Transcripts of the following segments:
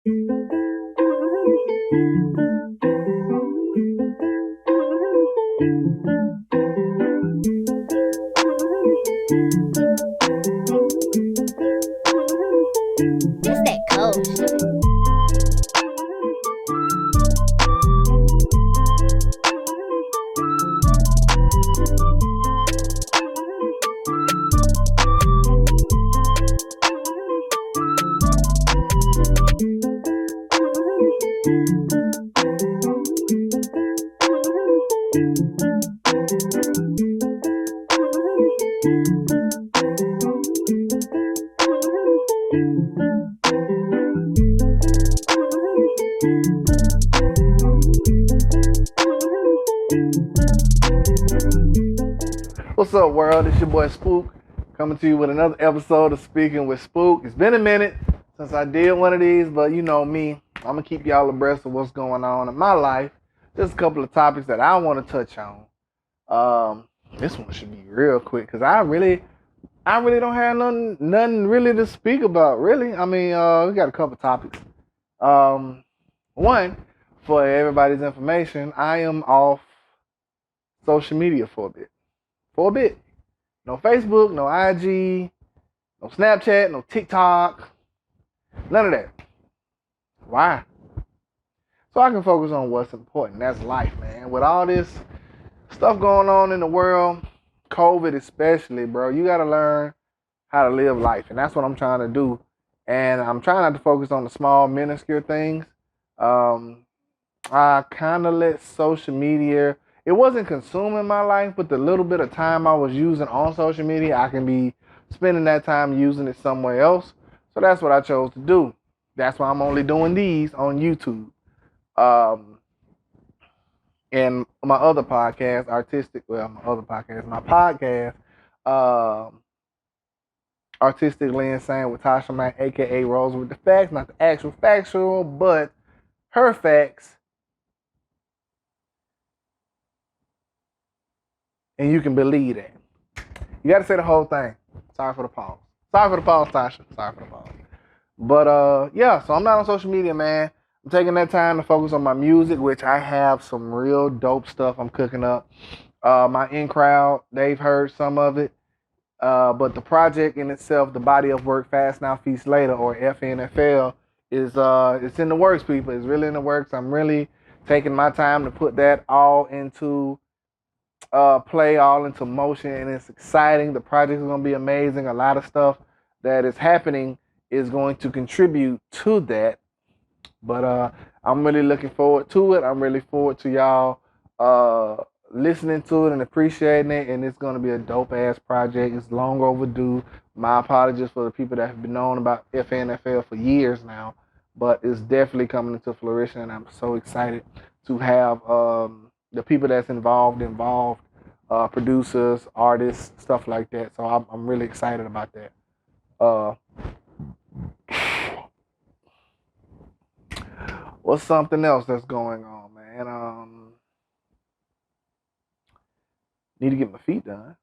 This that cold shit. What's up, world? It's your boy Spook coming to you with another episode of Speaking with Spook. It's been a minute since I did one of these, but you know me, I'm gonna keep y'all abreast of what's going on in my life. Just a couple of topics that I want to touch on. This one should be real quick because I really don't have nothing really to speak about. Really, I mean, we got a couple topics. One, for everybody's information, I am off social media for a bit. No Facebook, no IG, no Snapchat, no TikTok, none of that. Why? So I can focus on what's important. That's life, man. With all this stuff going on in the world, COVID especially, bro, you got to learn how to live life. And that's what I'm trying to do. And I'm trying not to focus on the small, minuscule things. I kind of let social media... It wasn't consuming my life, but the little bit of time I was using on social media, I can be spending that time using it somewhere else. So that's what I chose to do. That's why I'm only doing these on YouTube. And my other podcast, my podcast, Artistically Insane with Tasha Mack, a.k.a. Rose with the Facts. Not the actual factual, but her facts. And you can believe that. You got to say the whole thing. Sorry for the pause. Tasha. Sorry for the pause. But, yeah, so I'm not on social media, man. I'm taking that time to focus on my music, which I have some real dope stuff I'm cooking up. My in-crowd, they've heard some of it. But the project in itself, the body of work, Fast Now, Feast Later, or Fnfl, is it's in the works, people. It's really in the works. I'm really taking my time to put that all into... play all into motion, and it's exciting. The project is going to be amazing. A lot of stuff that is happening is going to contribute to that, but I'm really looking forward to it. I'm really forward to y'all listening to it and appreciating it, and it's going to be a dope ass project. It's long overdue. My apologies for the people that have been knowing about FNFL for years now, but it's definitely coming into fruition, and I'm so excited to have the people that's involved, producers, artists, stuff like that. So I'm really excited about that. What's something else that's going on, man? Need to get my feet done.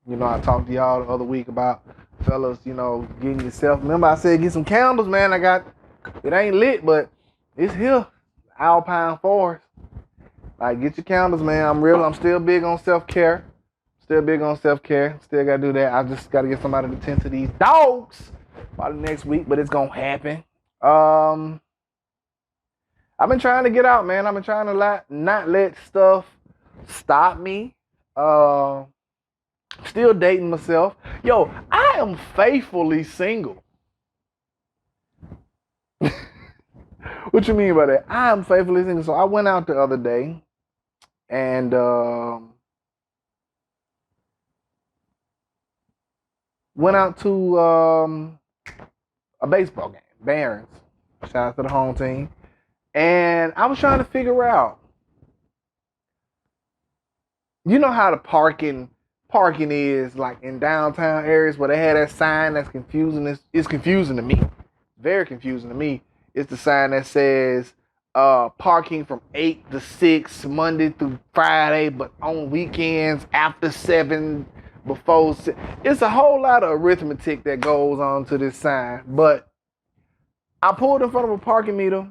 You know, I talked to y'all the other week about fellas, you know, getting yourself. Remember I said get some candles, man. It ain't lit, but it's here. Alpine Forest. Like, get your candles, man. I'm still big on self-care. Still got to do that. I just got to get somebody to tend to these dogs by the next week, but it's going to happen. I've been trying to get out, man. I've been trying to not let stuff stop me. Still dating myself. Yo, I am faithfully single. What you mean by that? I am faithfully single. So I went out the other day. And went out to a baseball game, Barons. Shout out to the home team. And I was trying to figure out, you know how the parking is like in downtown areas where they had that sign that's confusing. It's confusing to me. Very confusing to me. It's the sign that says parking from 8 to 6 Monday through Friday, but on weekends after 7, before 6. It's a whole lot of arithmetic that goes on to this sign. But I pulled in front of a parking meter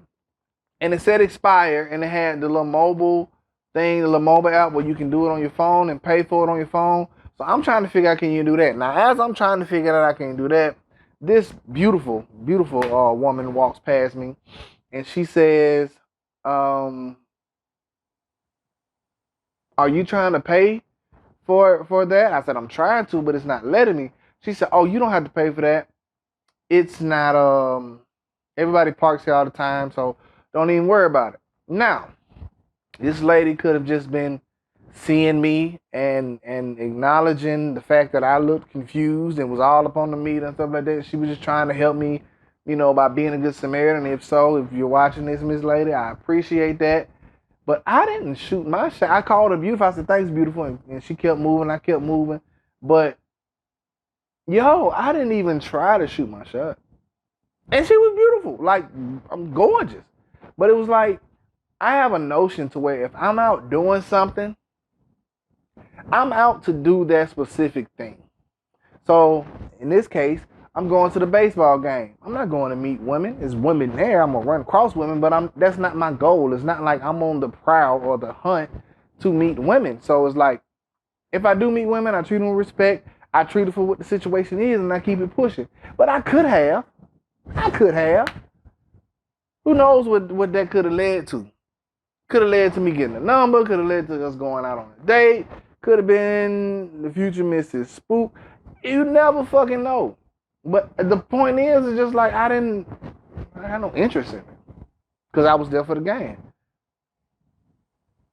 and it said expire, and it had the little mobile thing, the little mobile app where you can do it on your phone and pay for it on your phone. So I'm trying to figure out, can you do that? Now, as I'm trying to figure out I can do that, this beautiful, beautiful woman walks past me, and she says, "Are you trying to pay for that?" I said, "I'm trying to, but it's not letting me." She said, "Oh, you don't have to pay for that. It's not everybody parks here all the time, so don't even worry about it." Now, this lady could have just been seeing me and acknowledging the fact that I looked confused and was all up on the meter and stuff like that. She was just trying to help me, by being a good Samaritan. If so, if you're watching this, Miss Lady, I appreciate that. But I didn't shoot my shot. I called her beautiful. I said, "Thanks, beautiful," and she kept moving. I kept moving. But yo, I didn't even try to shoot my shot. And she was beautiful. Like, I'm gorgeous. But it was like, I have a notion to where if I'm out doing something, I'm out to do that specific thing. So in this case, I'm going to the baseball game. I'm not going to meet women. There's women there. I'm gonna run across women, but that's not my goal. It's not like I'm on the prowl or the hunt to meet women. So it's like, if I do meet women, I treat them with respect. I treat them for what the situation is, and I keep it pushing. But I could have. Who knows what that could have led to? Could have led to me getting a number. Could have led to us going out on a date. Could have been the future Mrs. Spook. You never fucking know. But the point is, it's just like I had no interest in it. Because I was there for the game.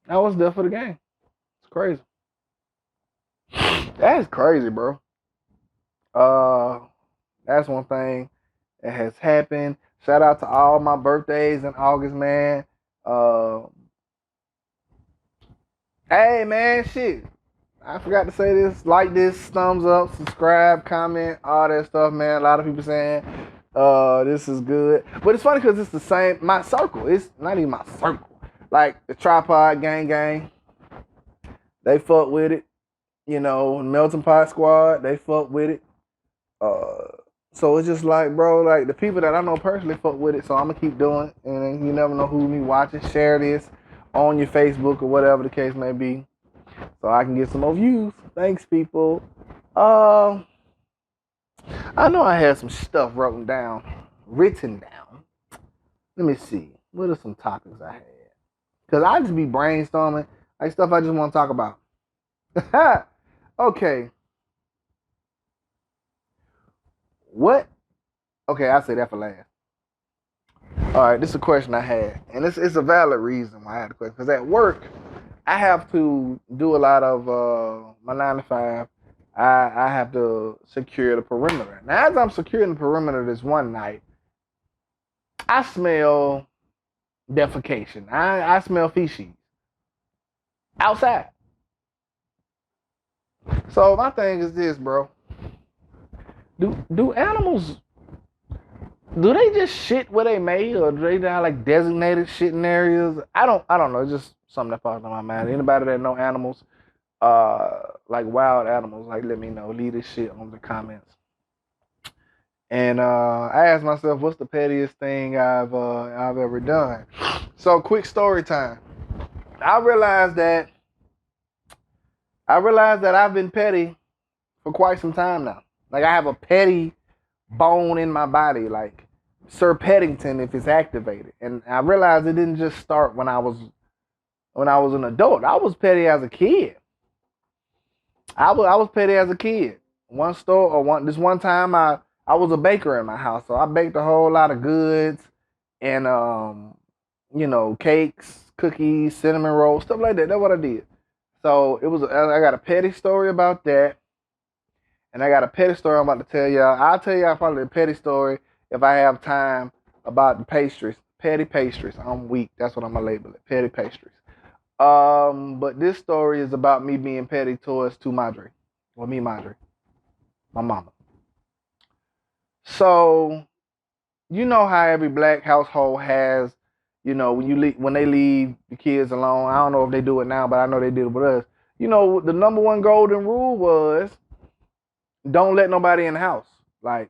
It's crazy. That's crazy, bro. That's one thing that has happened. Shout out to all my birthdays in August, man. Hey, man, shit. I forgot to say this. Like this, thumbs up, subscribe, comment, all that stuff, man. A lot of people saying this is good. But it's funny because it's the same, my circle. It's not even my circle. Like the Tripod Gang, they fuck with it. Melting Pot Squad, they fuck with it. So it's just like, bro, like the people that I know personally fuck with it. So I'm going to keep doing it. And you never know who me watching. Share this on your Facebook or whatever the case may be, so I can get some more views. Thanks, people. I know I had some stuff written down. Let me see. What are some topics I had? Because I just be brainstorming, like stuff I just want to talk about. Okay. What? Okay, I'll say that for last. All right, this is a question I had. And it's a valid reason why I had the question. Because at work, I have to do a lot of my 9 to 5. I have to secure the perimeter. Now, as I'm securing the perimeter this one night, I smell defecation. I smell feces outside. So my thing is this, bro. Do animals, do they just shit where they made, or do they have like designated shitting areas? I don't know. It's just something that pops in my mind. Anybody that know animals, like wild animals, like let me know. Leave this shit on the comments. And I asked myself, what's the pettiest thing I've ever done? So quick story time. I realized that I've been petty for quite some time now. Like I have a petty bone in my body, like Sir Peddington if it's activated. And I realized it didn't just start when I was an adult. I was petty as a kid. I was petty as a kid. This one time I was a baker in my house, so I baked a whole lot of goods and cakes, cookies, cinnamon rolls, stuff like that. That's what I did. So I got a petty story about that. And I got a petty story I'm about to tell y'all. I'll tell y'all probably the petty story if I have time about the pastries. Petty pastries. I'm weak. That's what I'm gonna label it. Petty pastries. But this story is about me being petty towards Madre. Well, me, Madre. My mama. So, you know how every black household has, when they leave the kids alone. I don't know if they do it now, but I know they did it with us. The number one golden rule was don't let nobody in the house. Like,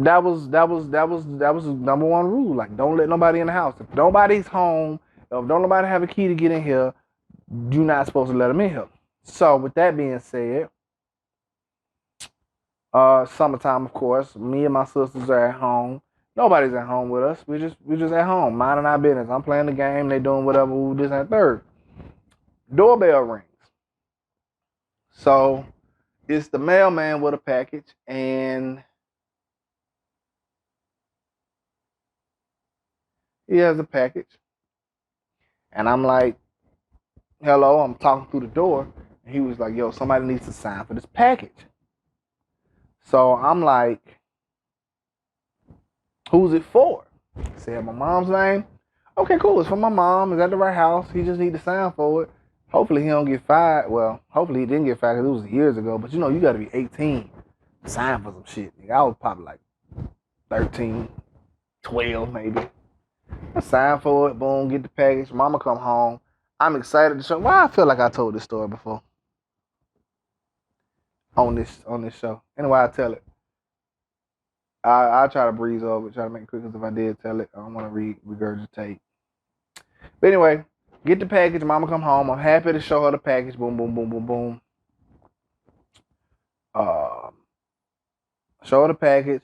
the number one rule. Like, don't let nobody in the house. If nobody's home, if don't nobody have a key to get in here, you're not supposed to let them in here. So with that being said, summertime, of course, me and my sisters are at home. Nobody's at home with us. We just at home, minding our business. I'm playing the game, they doing whatever, this and third. Doorbell rings. So it's the mailman with a package, and he has a package. And I'm like, hello, I'm talking through the door. And he was like, yo, somebody needs to sign for this package. So I'm like, who's it for? He said my mom's name. Okay, cool. It's for my mom. It's at the right house. He just need to sign for it. Hopefully he don't get fired. Well, hopefully he didn't get fired because it was years ago. But you know, you got to be 18 to sign for some shit. I was probably like 13, 12 maybe. I signed for it. Boom, get the package. Mama come home. I'm excited to show. Why I feel like I told this story before on this show. Anyway, I tell it. I'll try to breeze over it, try to make it quick, because if I did tell it, I don't want to regurgitate. But anyway, get the package. Mama come home. I'm happy to show her the package. Boom, boom, boom, boom, boom. Show her the package.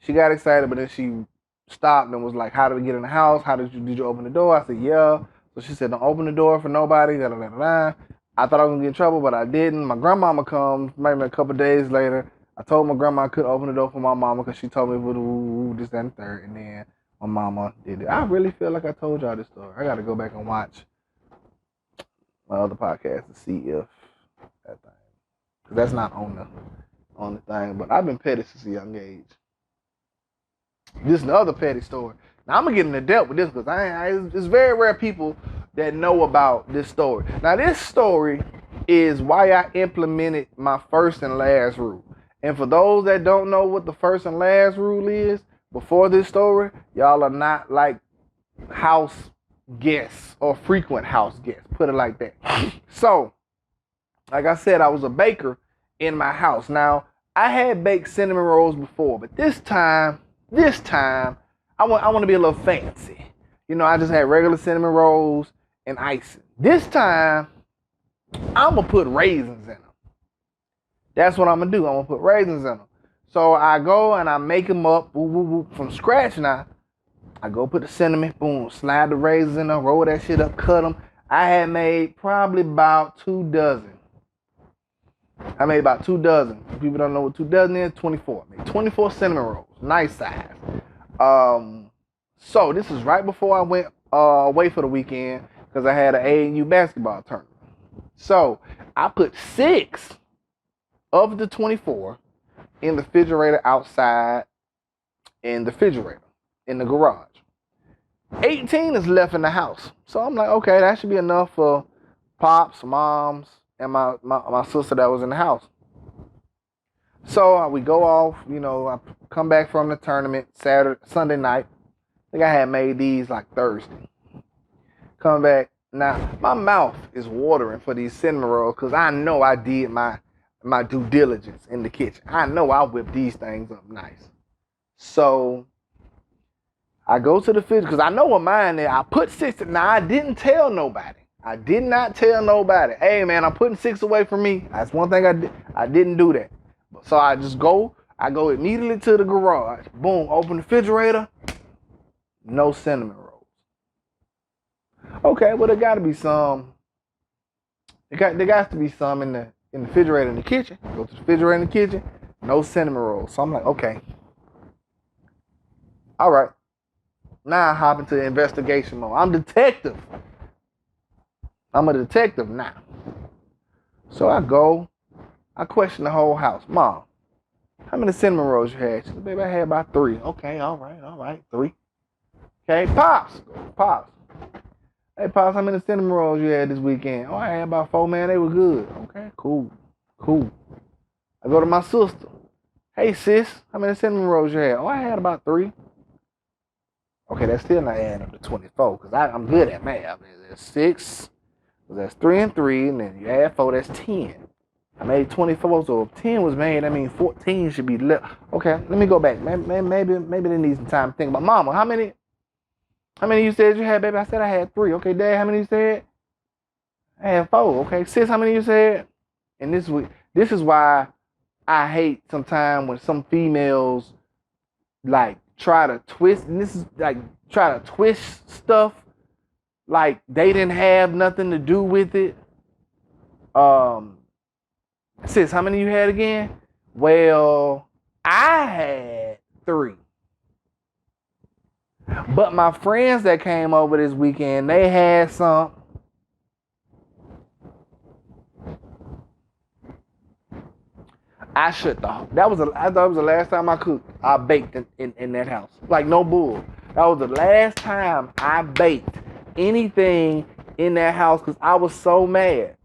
She got excited, but then she stopped and was like, how did we get in the house? Did you open the door? I said, yeah. So she said, don't open the door for nobody. Da, da, da, da. I thought I was going to get in trouble, but I didn't. My grandmama comes maybe a couple days later. I told my grandma I couldn't open the door for my mama because she told me this, that, and third. And then my mama did it. I really feel like I told y'all this story. I got to go back and watch my other podcast to see if that thing. Because that's not on the thing. But I've been petty since a young age. This is another petty story. Now, I'm going to get into depth with this because it's very rare people that know about this story. Now, this story is why I implemented my first and last rule. And for those that don't know what the first and last rule is, before this story, y'all are not like house guests or frequent house guests. Put it like that. So, like I said, I was a baker in my house. Now, I had baked cinnamon rolls before, but this time, I want to be a little fancy. You know, I just had regular cinnamon rolls and icing. This time, I'm going to put raisins in them. That's what I'm going to do. I'm going to put raisins in them. So I go and I make them up from scratch now. I go put the cinnamon, boom, slide the raisins in there, roll that shit up, cut them. I had made probably about 2 dozen. I made about 2 dozen. If people don't know what 2 dozen is, 24. I made 24 cinnamon rolls. Nice size. So this is right before I went away for the weekend because I had an AAU basketball tournament. So I put 6 of the 24 in the refrigerator outside in the refrigerator in the garage. 18 is left in the house. So I'm like, okay, that should be enough for pops, moms, and my sister that was in the house. So we go off, you know, I come back from the tournament Sunday night. I think I had made these like Thursday. Come back. Now, my mouth is watering for these cinnamon rolls because I know I did my due diligence in the kitchen. I know I whipped these things up nice. So I go to the fridge because I know what mine is. I put 6. Now, I didn't tell nobody. I did not tell nobody. Hey, man, I'm putting 6 away from me. That's one thing I did. I didn't do that. So I just go. I go immediately to the garage. Boom, open the refrigerator. No cinnamon rolls. Okay, well, there got to be some. There got to be some in the refrigerator in the kitchen. Go to the refrigerator in the kitchen. No cinnamon rolls. So I'm like, okay. All right. Now I hop into investigation mode. I'm detective. I'm a detective now. So I go. I question the whole house. Mom, how many cinnamon rolls you had? She said, baby, I had about 3. Okay, all right, 3. Okay, Pops. Hey, Pops, how many cinnamon rolls you had this weekend? Oh, I had about 4, man. They were good. Okay, cool. I go to my sister. Hey, sis, how many cinnamon rolls you had? Oh, I had about 3. Okay, that's still not adding up to 24 because I'm good at math. There's 6, that's 3 and 3, and then you add 4, that's 10. I made 24, so if 10 was made, I mean 14 should be left. Okay, let me go back. Maybe they need some time to think about. Mama, how many you said you had, baby? I said I had 3. Okay, Dad, how many you said? I had 4. Okay, sis, how many you said? And this is why I hate sometimes when some females like try to twist, and this is like try to twist stuff like they didn't have nothing to do with it. Sis, how many you had again? Well, I had 3. But my friends that came over this weekend, they had some. I thought it was the last time I baked in that house. Like, no bull. That was the last time I baked anything in that house because I was so mad.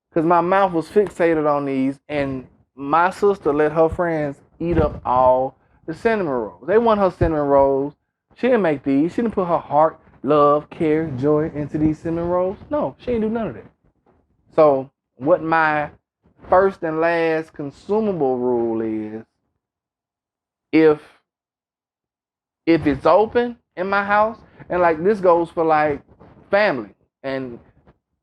Because my mouth was fixated on these, and my sister let her friends eat up all the cinnamon rolls. They want her cinnamon rolls. She didn't make these. She didn't put her heart, love, care, joy into these cinnamon rolls. No, she didn't do none of that. So what my first and last consumable rule is, if it's open in my house, and like this goes for like family and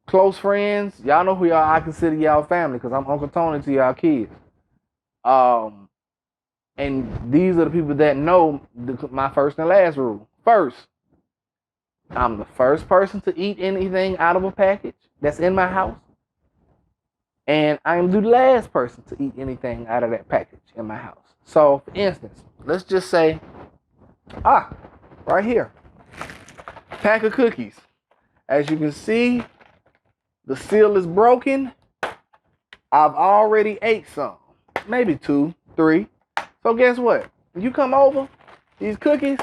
close friends, y'all know who y'all, I consider y'all family because I'm Uncle Tony to y'all kids. And these are the people that know my first and last rule. First, I'm the first person to eat anything out of a package that's in my house. And I'm the last person to eat anything out of that package in my house. So, for instance, let's just say, right here, pack of cookies. As you can see, the seal is broken. I've already ate some, maybe 2, 3. So guess what? When you come over, these cookies,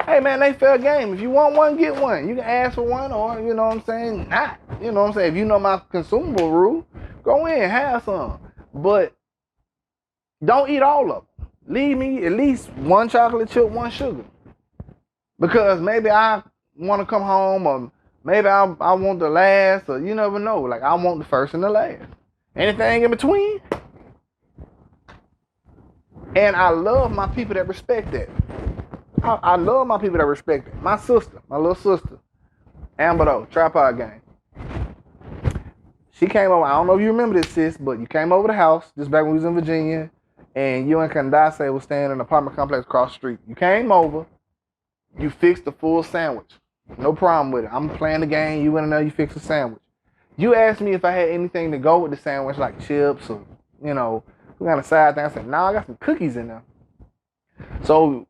hey man, they fair game. If you want one, get one. You can ask for one, or you know what I'm saying, not. You know what I'm saying? If you know my consumable rule, go in, have some. But don't eat all of them. Leave me at least 1 chocolate chip, 1 sugar. Because maybe I want to come home, or maybe I want the last, or you never know. Like, I want the first and the last. Anything in between. And I love my people that respect that. I love my people that respect it. My sister, my little sister, Amber though, Tripod Gang. She came over. I don't know if you remember this, sis, but you came over the house just back when we was in Virginia, and you and Candace was staying in an apartment complex across the street. You came over, you fixed the full sandwich. No problem with it. I'm playing the game. You went in there, you fixed the sandwich. You asked me if I had anything to go with the sandwich, like chips or, you know, some kind of side thing. I said, I got some cookies in there. So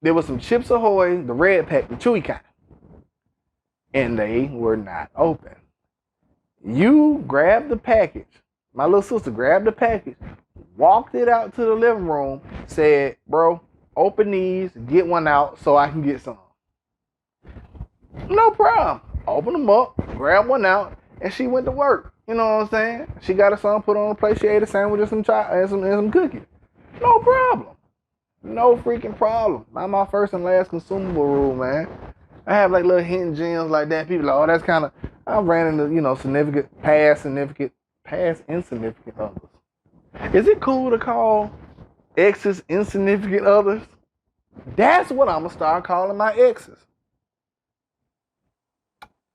there was some Chips Ahoy, the red pack, the chewy kind. And they were not open. You grabbed the package. My little sister grabbed the package, walked it out to the living room, said, bro, open these, get one out so I can get some. No problem. Open them up, grab one out, and she went to work. You know what I'm saying? She got her son put on a plate. She ate a sandwich and some cookies. No problem. No freaking problem. Not my first and last consumable rule, man. I have like little hidden gems like that. People are like, oh, that's kind of, I ran into, you know, past insignificant others. Is it cool to call exes insignificant others? That's what I'm going to start calling my exes.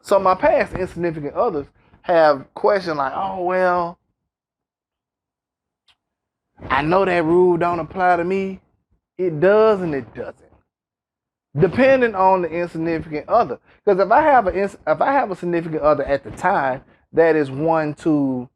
So my past insignificant others have questions like, oh, well, I know that rule don't apply to me. It does and it doesn't. Depending on the insignificant other. Because if I have a significant other at the time that is one to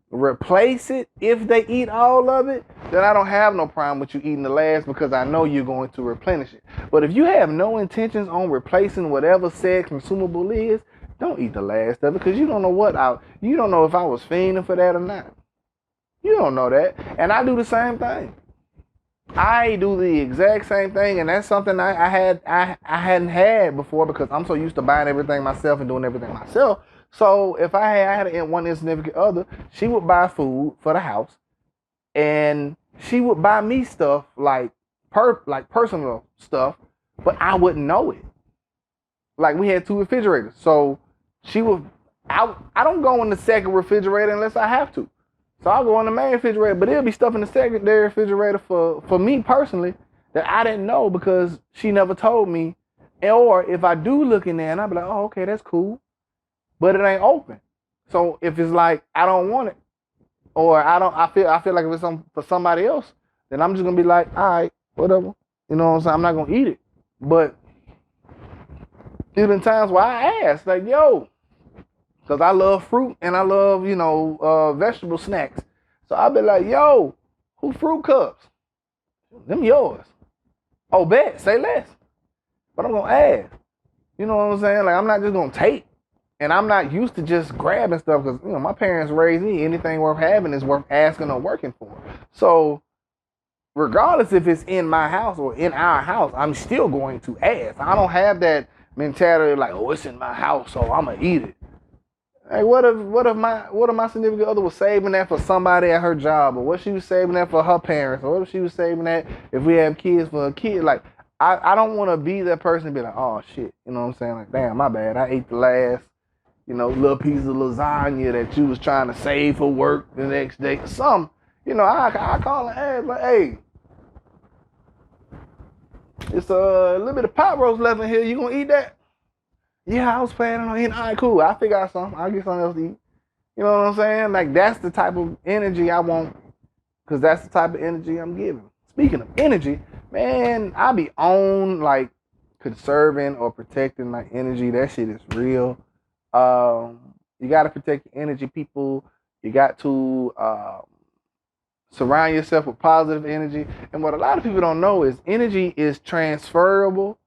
replace it, if they eat all of it, then I don't have no problem with you eating the last because I know you're going to replenish it. But if you have no intentions on replacing whatever said consumable is, don't eat the last of it because you don't know you don't know if I was fiending for that or not. You don't know that. And I do the same thing. I do the exact same thing, and that's something I hadn't had before because I'm so used to buying everything myself and doing everything myself. So if I had one insignificant other, she would buy food for the house, and she would buy me stuff like personal stuff, but I wouldn't know it. Like we had 2 refrigerators, so she would. I don't go in the second refrigerator unless I have to. So I'll go in the main refrigerator, but it'll be stuff in the secondary refrigerator for me personally that I didn't know because she never told me. Or if I do look in there and I'll be like, oh, okay, that's cool. But it ain't open. So if it's like I don't want it, or I feel like if it's for somebody else, then I'm just gonna be like, all right, whatever. You know what I'm saying? I'm not gonna eat it. But there's been times where I ask, like, yo, because I love fruit and I love, vegetable snacks. So I'll be like, yo, who fruit cups? Them yours. Oh, bet, say less. But I'm gonna ask. You know what I'm saying? Like, I'm not just gonna take. And I'm not used to just grabbing stuff because, my parents raised me. Anything worth having is worth asking or working for. So regardless if it's in my house or in our house, I'm still going to ask. I don't have that mentality like, oh, it's in my house, so I'm gonna eat it. Hey, what if my significant other was saving that for somebody at her job, or what she was saving that for her parents, or what if she was saving that if we have kids for her kid? Like, I don't want to be that person and be like, oh shit, you know what I'm saying? Like, damn, my bad, I ate the last, little piece of lasagna that you was trying to save for work the next day. Some, I call and ask, like, hey, it's a little bit of pot roast left in here. You gonna eat that? Yeah, I was planning on eating. All right, cool. I'll figure out something. I'll get something else to eat. You know what I'm saying? Like, that's the type of energy I want, because that's the type of energy I'm giving. Speaking of energy, man, I be on, like, conserving or protecting my energy. That shit is real. You got to protect your energy, people. You got to surround yourself with positive energy. And what a lot of people don't know is energy is transferable,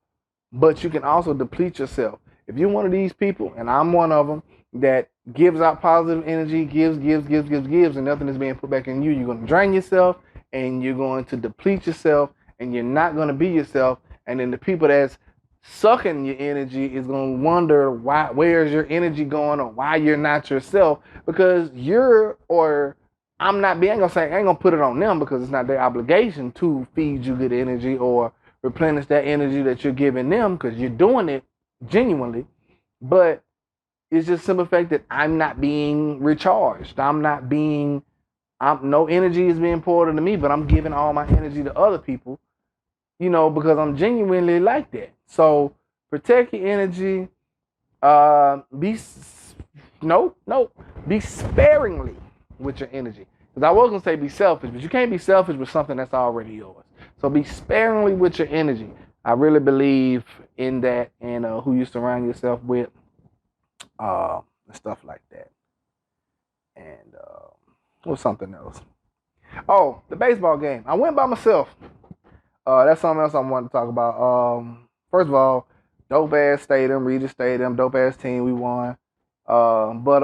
but you can also deplete yourself. If you're one of these people, and I'm one of them, that gives out positive energy, gives, and nothing is being put back in you, you're going to drain yourself, and you're going to deplete yourself, and you're not going to be yourself. And then the people that's sucking your energy is going to wonder where's your energy going, or why you're not yourself, because I ain't gonna put it on them, because it's not their obligation to feed you good energy or replenish that energy that you're giving them, because you're doing it genuinely. But it's just simple fact that I'm not being recharged. No energy is being poured into me, but I'm giving all my energy to other people, because I'm genuinely like that. So protect your energy. Be sparingly with your energy. Because I was gonna say be selfish, but you can't be selfish with something that's already yours. So be sparingly with your energy. I really believe in that, and who you surround yourself with, and stuff like that. And what's something else? Oh, the baseball game. I went by myself. That's something else I wanted to talk about. First of all, dope ass stadium, Regis Stadium, dope ass team. We won. But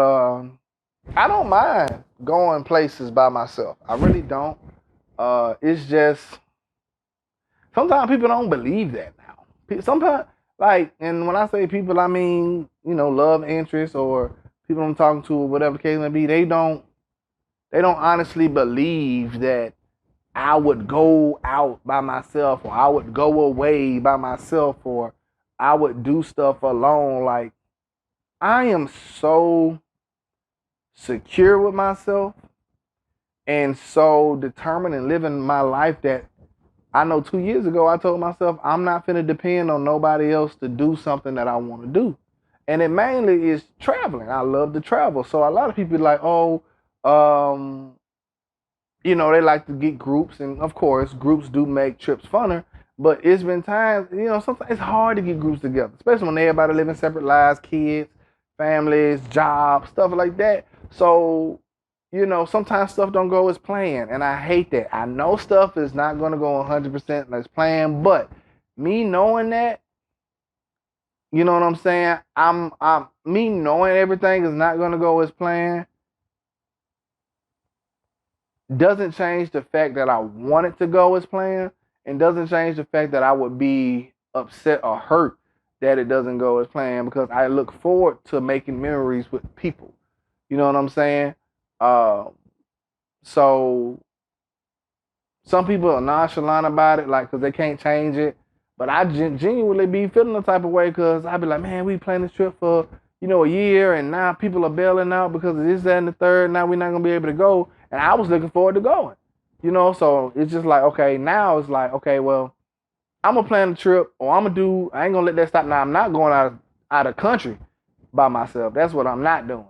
I don't mind going places by myself. I really don't. It's just sometimes people don't believe that now. Sometimes, like, and when I say people, I mean, love interest or people I'm talking to or whatever the case may be. They don't honestly believe that I would go out by myself, or I would go away by myself, or I would do stuff alone. Like, I am so secure with myself and so determined in living my life that I know 2 years ago I told myself I'm not finna depend on nobody else to do something that I want to do. And it mainly is traveling. I love to travel. So a lot of people are like, they like to get groups, and of course groups do make trips funner, but it's been times, sometimes it's hard to get groups together, especially when everybody living separate lives, kids, families, jobs, stuff like that. So, sometimes stuff don't go as planned, and I hate that. I know stuff is not going to go 100% as planned, but me knowing that, you know what I'm saying? Me knowing everything is not going to go as planned doesn't change the fact that I want it to go as planned, and doesn't change the fact that I would be upset or hurt that it doesn't go as planned, because I look forward to making memories with people. You know what I'm saying? So some people are nonchalant about it, like, because they can't change it. But I genuinely be feeling the type of way, because I be like, man, we planned this trip for, a year, and now people are bailing out because of this, that, and the third. Now we're not going to be able to go. And I was looking forward to going. So it's just like, okay, now it's like, okay, well, I'm gonna plan a trip, or I ain't gonna let that stop. Now I'm not going out of country by myself. That's what I'm not doing.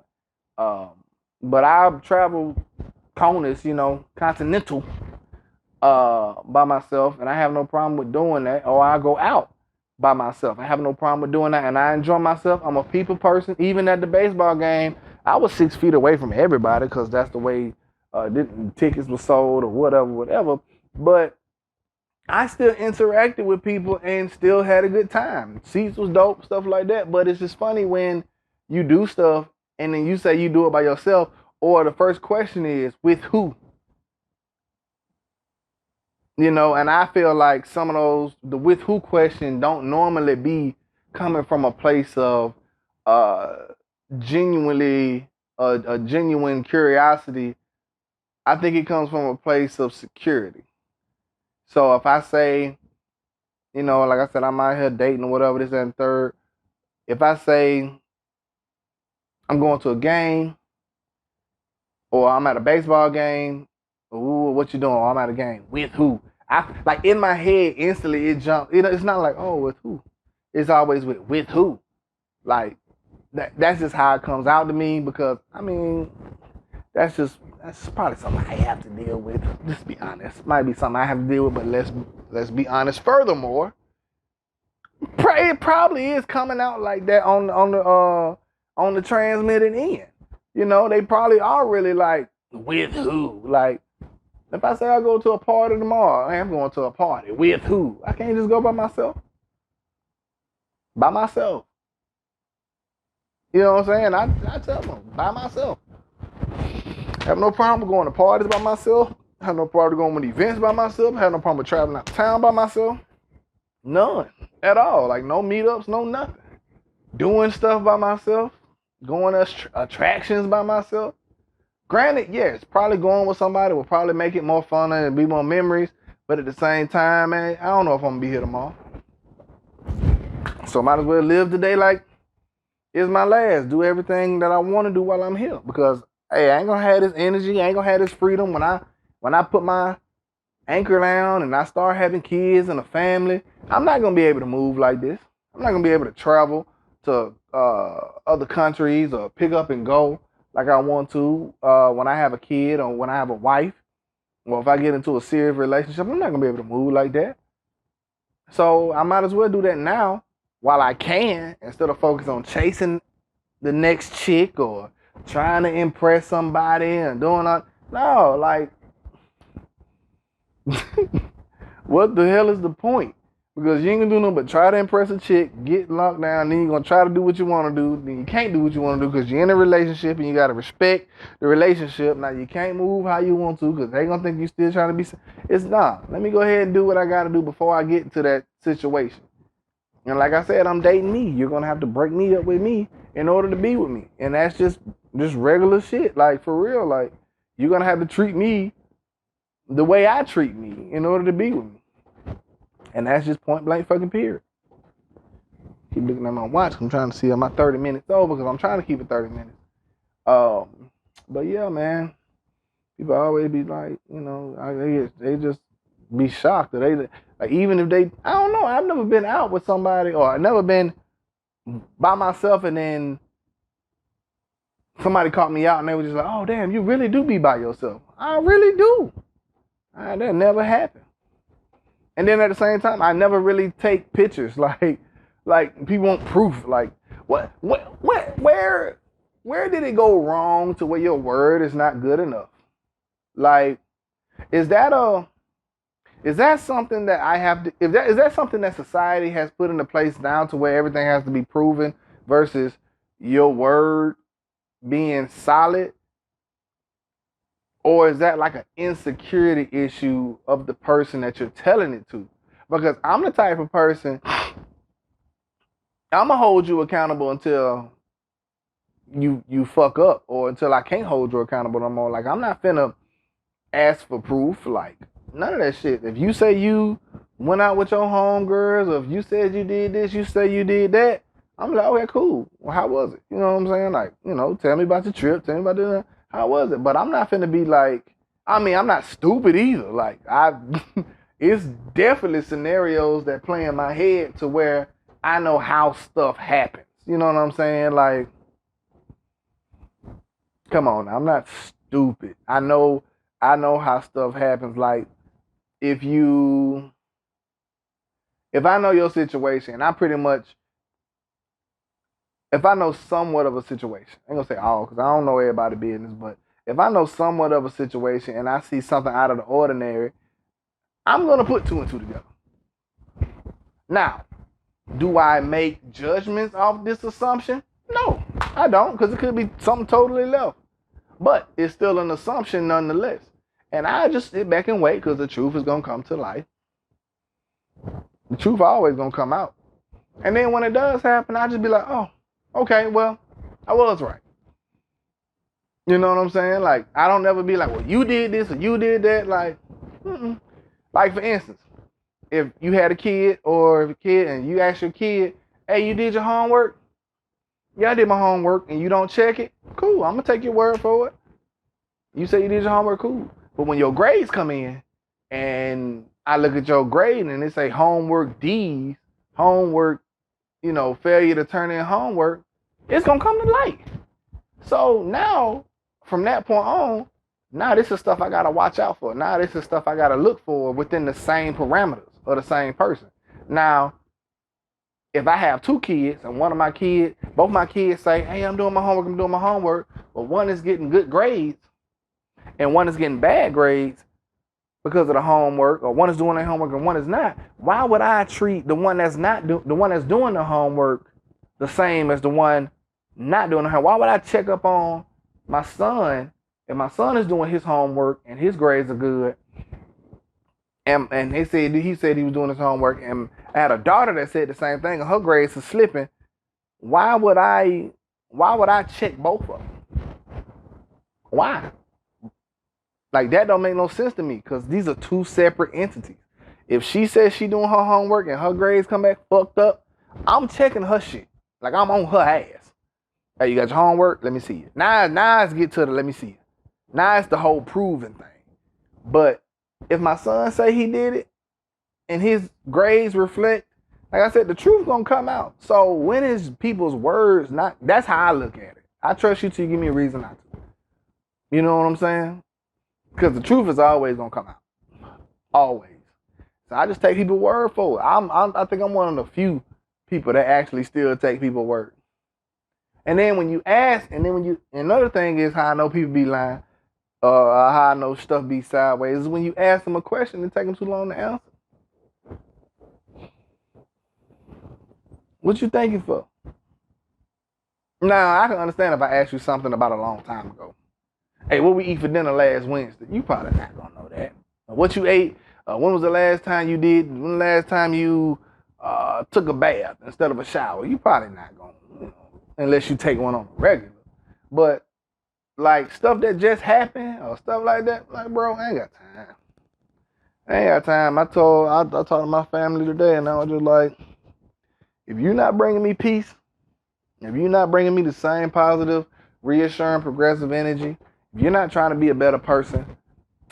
Um, but I've traveled continental, by myself, and I have no problem with doing that. Or I go out by myself. I have no problem with doing that, and I enjoy myself. I'm a people person. Even at the baseball game, I was 6 feet away from everybody because that's the way tickets were sold or whatever. But I still interacted with people and still had a good time. Seats was dope, stuff like that. But it's just funny when you do stuff and then you say you do it by yourself, or the first question is, with who? And I feel like some of the with who question don't normally be coming from a place of uh, genuinely a genuine curiosity. I think it comes from a place of security. So if I say, like I said, I'm out here dating or whatever, this, that, and third. If I say I'm going to a game, or I'm at a baseball game, ooh, what you doing? Oh, I'm at a game. With who? I like in my head instantly it jumps. It's not like, oh, with who? It's always with who? Like that's just how it comes out to me, because I mean that's probably something I have to deal with. Just be honest. Might be something I have to deal with, but let's be honest. Furthermore, it probably is coming out like that on the transmitting end. They probably are really like, with who? Like, if I say I go to a party tomorrow, I'm going to a party. With who? I can't just go by myself. By myself. You know what I'm saying? I tell them, by myself. I have no problem going to parties by myself. I have no problem going with events by myself. I have no problem with traveling out of town by myself. None at all. Like, no meetups, no nothing. Doing stuff by myself. Going to attractions by myself. Granted, yes, probably going with somebody will probably make it more fun and be more memories. But at the same time, man, I don't know if I'm going to be here tomorrow. So I might as well live today like it's my last. Do everything that I want to do while I'm here. Because, hey, I ain't going to have this energy. I ain't going to have this freedom when I put my anchor down and I start having kids and a family. I'm not going to be able to move like this. I'm not going to be able to travel to other countries or pick up and go like I want to when I have a kid or when I have a wife, or if I get into a serious relationship. I'm not going to be able to move like that. So I might as well do that now while I can, instead of focus on chasing the next chick or trying to impress somebody and doing all. No, like, what the hell is the point? Because you ain't gonna do nothing but try to impress a chick, get locked down, then you're gonna try to do what you wanna do, then you can't do what you wanna do because you're in a relationship and you gotta respect the relationship. Now you can't move how you want to because they gonna think you still trying to be. It's not. Let me go ahead and do what I gotta do before I get to that situation. And like I said, I'm dating me. You're gonna have to break me up with me in order to be with me. And that's just regular shit. Like, for real, like, you're gonna have to treat me the way I treat me in order to be with me. And that's just point blank fucking period. Keep looking at my watch. I'm trying to see, am I 30 minutes over? Because I'm trying to keep it 30 minutes. But yeah, man. People always be like, they just be shocked that they, like, even if they, I don't know, I've never been out with somebody, or I've never been by myself and then somebody caught me out and they were just like, oh damn, you really do be by yourself. I really do. That never happened. And then at the same time, I never really take pictures. Like people want proof. Like, where did it go wrong to where your word is not good enough? Like, is that something that I have to? Is that something that society has put into place now to where everything has to be proven versus your word being solid? Or is that like an insecurity issue of the person that you're telling it to? Because I'm the type of person, I'm gonna hold you accountable until you fuck up, or until I can't hold you accountable no more. Like, I'm not finna ask for proof. Like, none of that shit. If you say you went out with your homegirls, or if you said you did this, you say you did that, I'm like, okay, cool. Well, how was it? You know what I'm saying? Like, tell me about your trip. Tell me about how was it? But I'm not finna be like, I mean, I'm not stupid either. Like, it's definitely scenarios that play in my head to where I know how stuff happens. You know what I'm saying? Like, come on, I'm not stupid. I know how stuff happens. Like, if I know your situation, I pretty much, if I know somewhat of a situation, I ain't gonna say all because I don't know everybody's business, but if I know somewhat of a situation and I see something out of the ordinary, I'm gonna put two and two together. Now, do I make judgments off this assumption? No, I don't, because it could be something totally left. But it's still an assumption nonetheless. And I just sit back and wait because the truth is gonna come to light. The truth always gonna come out. And then when it does happen, I just be like, oh, okay, well, I was right. You know what I'm saying? Like, I don't never be like, well, you did this or you did that. Like, like for instance, if you had a kid and you ask your kid, hey, you did your homework? Yeah, I did my homework, and you don't check it? Cool, I'm gonna take your word for it. You say you did your homework, cool. But when your grades come in and I look at your grade and it say homework D's, homework, failure to turn in homework, it's gonna come to light. So now, from that point on, now this is stuff I gotta watch out for. Now this is stuff I gotta look for within the same parameters of the same person. Now, if I have two kids and both my kids say, hey, I'm doing my homework, but one is getting good grades and one is getting bad grades because of the homework, or one is doing their homework and one is not, why would I treat the one that's doing the homework the same as the one not doing the homework? Why would I check up on my son if my son is doing his homework and his grades are good? And he said he was doing his homework, and I had a daughter that said the same thing, and her grades are slipping. Why would I check both of them? Why? Like, that don't make no sense to me, because these are two separate entities. If she says she doing her homework and her grades come back fucked up, I'm checking her shit. Like, I'm on her ass. Hey, you got your homework? Let me see it. Now let's get to the let me see it. Now it's the whole proving thing. But if my son say he did it and his grades reflect, like I said, the truth gonna come out. So when is people's words not? That's how I look at it. I trust you till you give me a reason not to. You know what I'm saying? Because the truth is always gonna come out. Always. So I just take people's word for it. I think I'm one of the few people that actually still take people's word. And then when you ask, another thing is how I know people be lying, how I know stuff be sideways, is when you ask them a question and take them too long to answer. What you thinking for? Now, I can understand if I ask you something about a long time ago. Hey, what we eat for dinner last Wednesday? You probably not gonna know that. What you ate? When was the last time you took a bath instead of a shower? You probably not gonna, unless you take one on the regular. But like stuff that just happened or stuff like that, like, bro, I ain't got time. I talked to my family today, and I was just like, if you're not bringing me peace, if you're not bringing me the same positive, reassuring, progressive energy, if you're not trying to be a better person,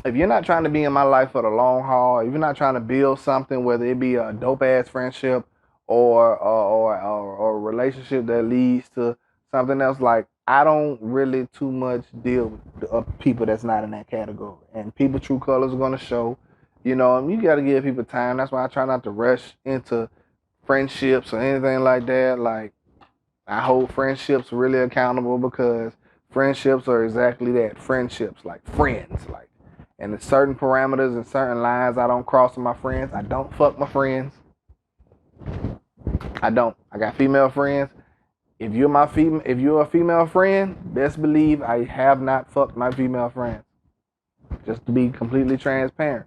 if you're not trying to be in my life for the long haul, if you're not trying to build something, whether it be a dope ass friendship or a relationship that leads to something else, like, I don't really too much deal with people that's not in that category. And people true colors are gonna show. You gotta give people time. That's why I try not to rush into friendships or anything like that. Like, I hold friendships really accountable, because friendships are exactly that, friendships, like friends, like, and there's certain parameters and certain lines I don't cross with my friends. I don't fuck my friends. I don't. I got female friends. If you're a female friend, best believe I have not fucked my female friends. Just to be completely transparent.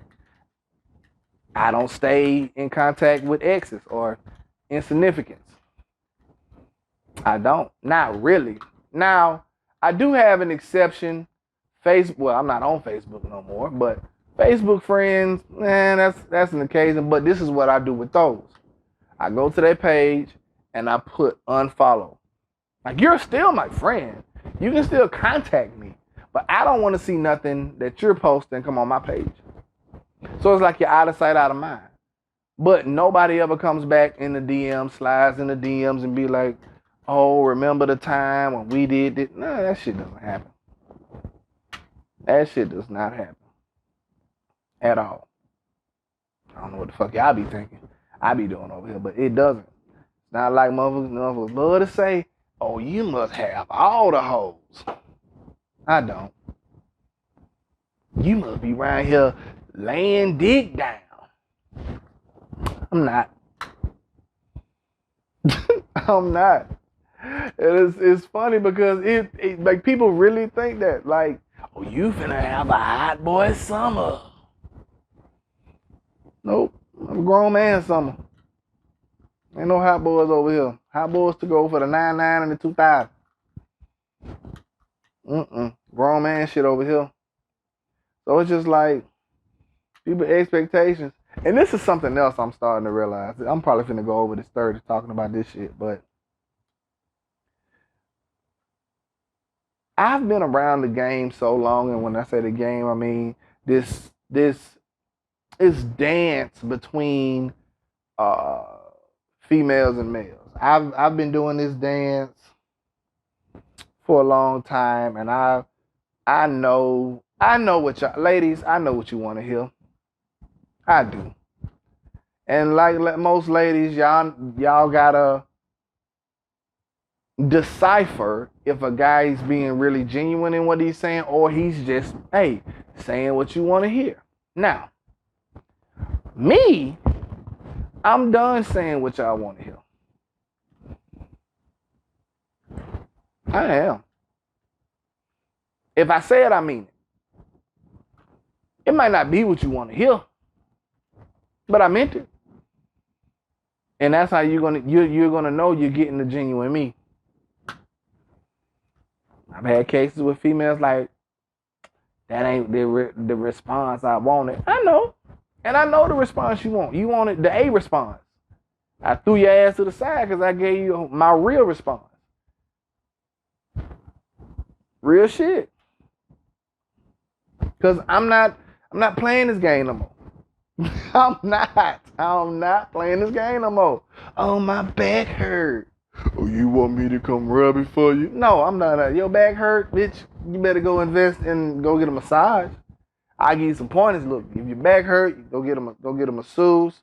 I don't stay in contact with exes or insignificants. I don't. Not really. Now, I do have an exception. Well, I'm not on Facebook no more, but Facebook friends, man, that's an occasion. But this is what I do with those. I go to their page and I put unfollow. Like, you're still my friend. You can still contact me, But I don't want to see nothing that you're posting come on my page. So it's like you're out of sight, out of mind. But nobody ever comes back in the DMs, slides in the DMs and be like, oh, remember the time when we did it? No, that shit doesn't happen. That shit does not happen. At all. I don't know what the fuck y'all be thinking. I be doing over here, but it doesn't. It's not like motherfuckers love to say, oh, you must have all the hoes. I don't. You must be around here laying dick down. I'm not. I'm not. It's funny because it like people really think that like, oh, you finna have a hot boy summer. Nope, I'm a grown man summer. Ain't no hot boys over here. Hot boys to go for the 99 and the 2000. Grown man shit over here. So it's just like people expectations. And this is something else I'm starting to realize. I'm probably finna go over this 30 talking about this shit, but I've been around the game so long, and when I say the game, I mean this dance between females and males. I've been doing this dance for a long time, and I know what y'all ladies, I know what you want to hear. I do. And like most ladies, y'all gotta decipher if a guy's being really genuine in what he's saying or he's just, hey, saying what you want to hear. Now, me, I'm done saying what y'all want to hear. I am. If I say it, I mean it. It might not be what you want to hear, but I meant it. And that's how you're gonna know you're getting the genuine me. I've had cases with females like, that ain't the response I wanted. I know. And I know the response you want. You wanted the A response. I threw your ass to the side because I gave you my real response. Real shit. Because I'm not playing this game no more. I'm not playing this game no more. Oh, my back hurt. Oh, you want me to come rub it for you? No, I'm not. Your back hurt, bitch. You better go invest and go get a massage. I'll give you some pointers. Look, if your back hurt, go get a masseuse.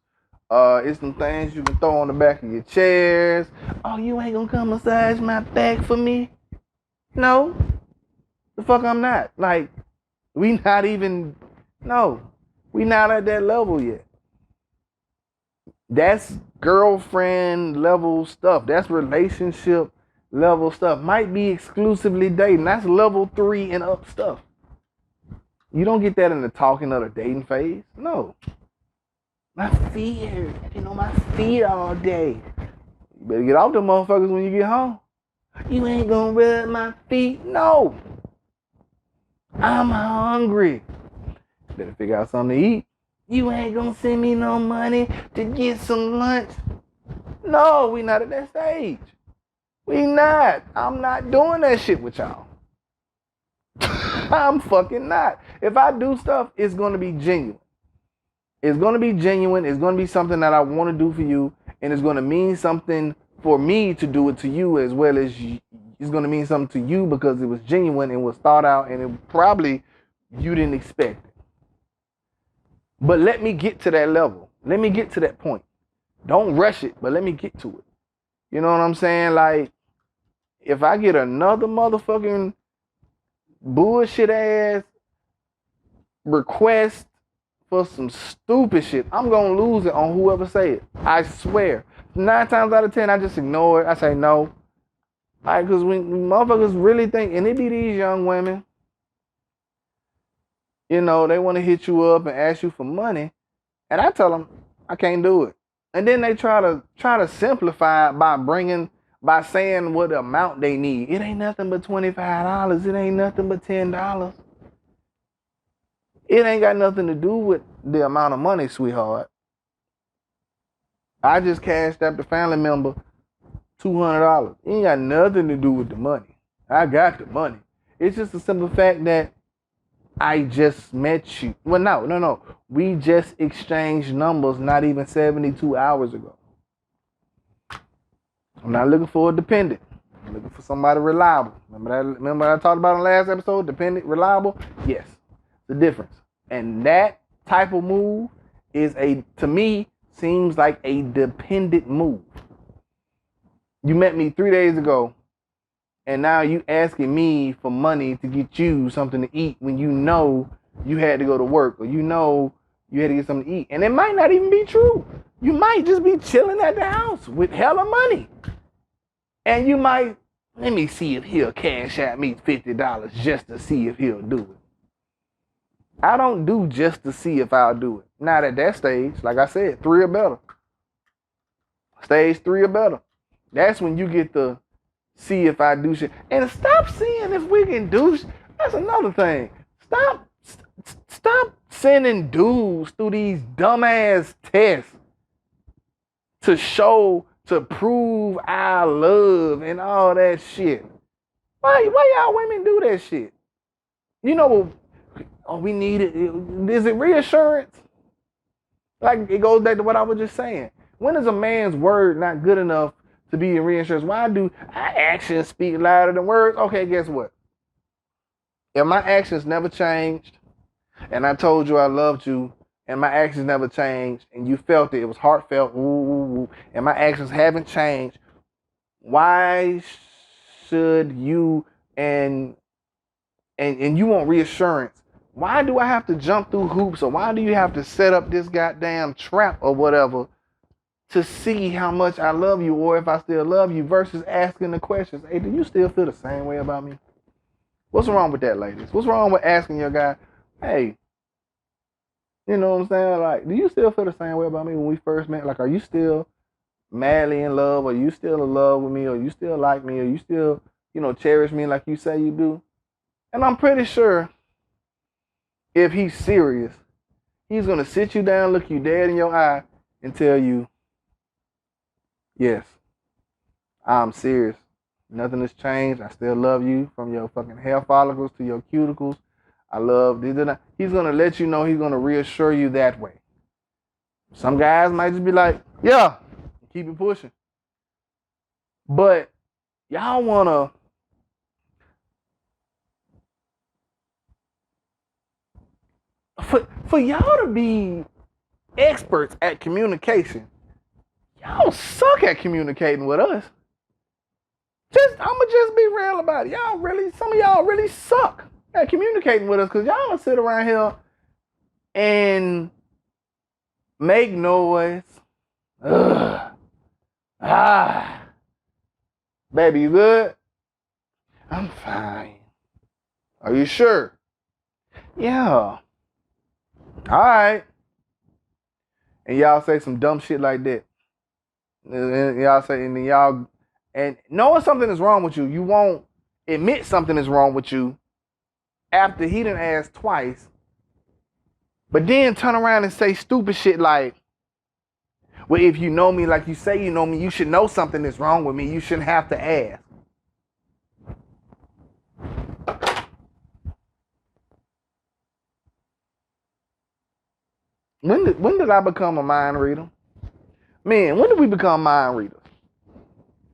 It's some things you can throw on the back of your chairs. Oh, you ain't gonna come massage my back for me? No. The fuck I'm not. Like, we not at that level yet. That's girlfriend level stuff. That's relationship level stuff. Might be exclusively dating. That's level 3 and up stuff. You don't get that in the talking or the dating phase. No. My feet hurt. I've been on my feet all day. You better get off them motherfuckers when you get home. You ain't gonna rub my feet. No. I'm hungry. Better figure out something to eat. You ain't gonna send me no money to get some lunch. No, we not at that stage. We not. I'm not doing that shit with y'all. I'm fucking not. If I do stuff, it's gonna be genuine. It's gonna be genuine. It's gonna be something that I want to do for you, and it's gonna mean something for me to do it to you as well as it's gonna mean something to you because it was genuine and was thought out, and it probably you didn't expect it. But let me get to that level. Let me get to that point. Don't rush it, but let me get to it. You know what I'm saying? Like, if I get another motherfucking bullshit ass request for some stupid shit, I'm gonna lose it on whoever say it. I swear. 9 times out of 10, I just ignore it. I say no. Like, cause when motherfuckers really think, and it be these young women, you know, they want to hit you up and ask you for money, and I tell them I can't do it. And then they try to simplify it by saying what amount they need. It ain't nothing but $25. It ain't nothing but $10. It ain't got nothing to do with the amount of money, sweetheart. I just cashed out the family member $200. It ain't got nothing to do with the money. I got the money. It's just the simple fact that I just met you. Well, no. We just exchanged numbers not even 72 hours ago. I'm not looking for a dependent. I'm looking for somebody reliable. Remember I talked about in the last episode? Dependent, reliable? Yes. The difference. And that type of move is to me, seems like a dependent move. You met me 3 days ago, and now you asking me for money to get you something to eat when you know you had to go to work, or you know you had to get something to eat. And it might not even be true. You might just be chilling at the house with hella money. And you might, let me see if he'll cash out me $50 just to see if he'll do it. I don't do just to see if I'll do it. Not at that stage. Like I said, 3 or better. Stage 3 or better. That's when you get to see if I do shit. And stop seeing if we can do shit. That's another thing. Stop sending dudes through these dumbass tests to prove our love and all that shit. Why y'all women do that shit? You know, we need it. Is it reassurance? Like, it goes back to what I was just saying. When is a man's word not good enough to be in reassurance? Why do our actions speak louder than words? Okay, guess what? If my actions never changed, and I told you I loved you, and my actions never changed, and you felt it was heartfelt, and my actions haven't changed, why should you, and you want reassurance, why do I have to jump through hoops, or why do you have to set up this goddamn trap or whatever to see how much I love you, or if I still love you, versus asking the questions, hey, do you still feel the same way about me? What's wrong with that, ladies? What's wrong with asking your guy, hey, you know what I'm saying? Like, do you still feel the same way about me when we first met? Like, are you still madly in love? Are you still in love with me? Or you still like me? Or you still, cherish me like you say you do? And I'm pretty sure if he's serious, he's going to sit you down, look you dead in your eye, and tell you, yes, I'm serious. Nothing has changed. I still love you, from your fucking hair follicles to your cuticles. I love this. He's going to let you know, he's going to reassure you that way. Some guys might just be like, yeah, keep it pushing. But y'all want to, for y'all to be experts at communication, y'all suck at communicating with us. I'ma just be real about it. Some of y'all really suck at communicating with us, because y'all don't sit around here and make noise. Baby, you good? I'm fine. Are you sure? Yeah. All right. And y'all say some dumb shit like that. And knowing something is wrong with you, you won't admit something is wrong with you after he done asked twice, but then turn around and say stupid shit like, well, if you know me like you say you know me, you should know something is wrong with me. You shouldn't have to ask. When did I become a mind reader? Man, when did we become mind readers?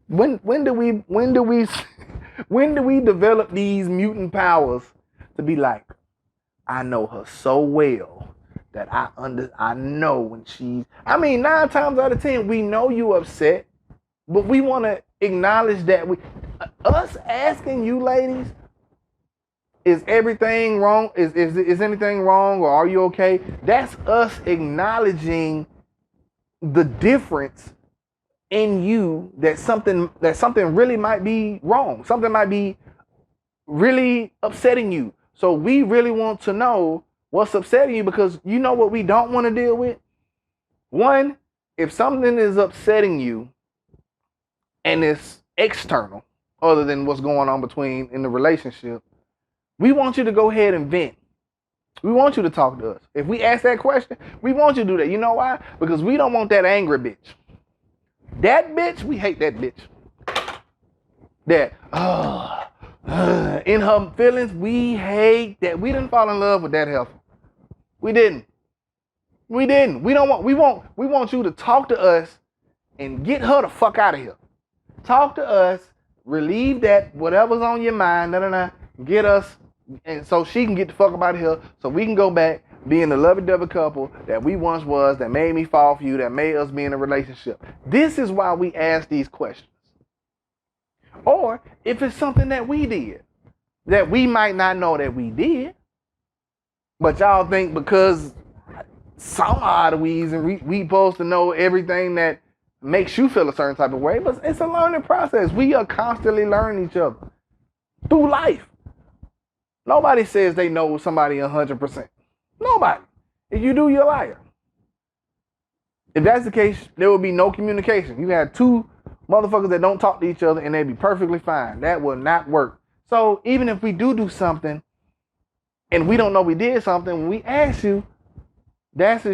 When do we develop these mutant powers to be like, I know her so well that I know when she's, 9 times out of 10, we know you upset, but we want to acknowledge that us asking you ladies, is everything wrong? Is anything wrong, or are you okay? That's us acknowledging the difference in you, that something really might be wrong. Something might be really upsetting you. So we really want to know what's upsetting you, because you know what we don't want to deal with? One, if something is upsetting you and it's external, other than what's going on in the relationship, we want you to go ahead and vent. We want you to talk to us. If we ask that question, we want you to do that. You know why? Because we don't want that angry bitch. That bitch, we hate that bitch. That, in her feelings, we hate that. We didn't fall in love with that heifer. We didn't. We didn't. We want you to talk to us and get her the fuck out of here. Talk to us, relieve that whatever's on your mind, get us, and so she can get the fuck up out of here, so we can go back being the lovey-dovey couple that we once was, that made me fall for you, that made us be in a relationship. This is why we ask these questions. Or if it's something that we did, that we might not know that we did, but y'all think because some odd reason we supposed to know everything that makes you feel a certain type of way, but it's a learning process. We are constantly learning each other through life. Nobody says they know somebody 100%. Nobody. If you do, you're a liar. If that's the case, there will be no communication. You have two motherfuckers that don't talk to each other and they'd be perfectly fine. That will not work. So even if we do something and we don't know we did something, when we ask you, that's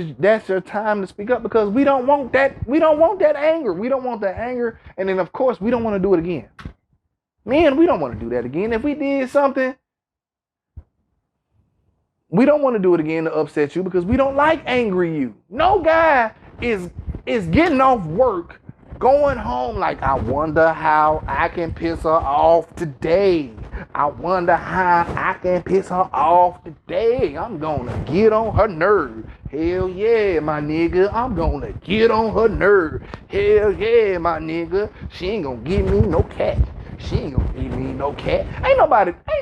your time to speak up, because we don't want that. We don't want that anger. We don't want that anger. And then, of course, we don't want to do it again. Men, we don't want to do that again. If we did something, we don't want to do it again to upset you, because we don't like angry you. No guy is getting off work, going home like, I wonder how I can piss her off today. I wonder how I can piss her off today. I'm gonna get on her nerve. Hell yeah, my nigga. I'm gonna get on her nerve. Hell yeah, my nigga. She ain't gonna give me no cat. She ain't gonna give me no cat. Ain't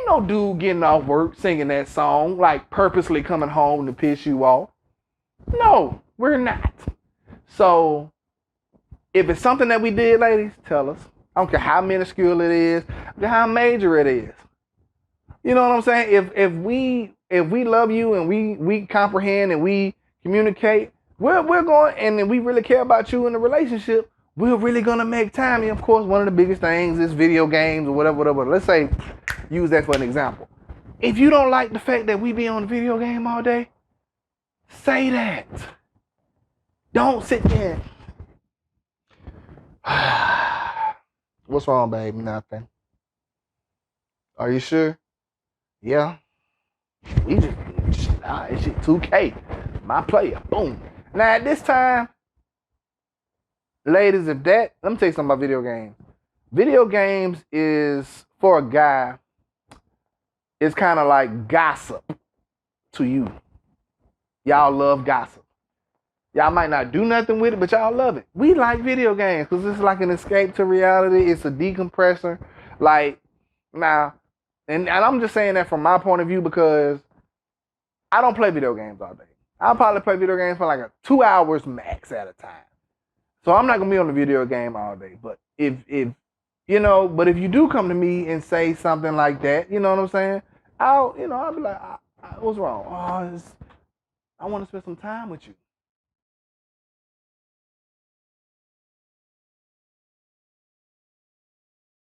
no dude getting off work singing that song, like purposely coming home to piss you off. No, we're not. So, if it's something that we did, ladies, tell us. I don't care how minuscule it is, I don't care how major it is. You know what I'm saying? If we love you and we comprehend and we communicate, we're going, and then we really care about you in the relationship, we're really gonna make time. And of course, one of the biggest things is video games or whatever. Let's say, use that for an example. If you don't like the fact that we be on the video game all day, say that. Don't sit there. What's wrong, baby? Nothing. Are you sure? Yeah. We just it's shit 2K. My player. Boom. Now at this time, ladies, let me tell you something about video games. Video games is, for a guy, it's kind of like gossip to you. Y'all love gossip. Y'all might not do nothing with it, but y'all love it. We like video games because it's like an escape to reality. It's a decompressor. Like, now, and I'm just saying that from my point of view, because I don't play video games all day. I'll probably play video games for like 2 hours max at a time. So I'm not gonna be on the video game all day. But if you do come to me and say something like that, you know what I'm saying? I'll be like, what's wrong? I want to spend some time with you.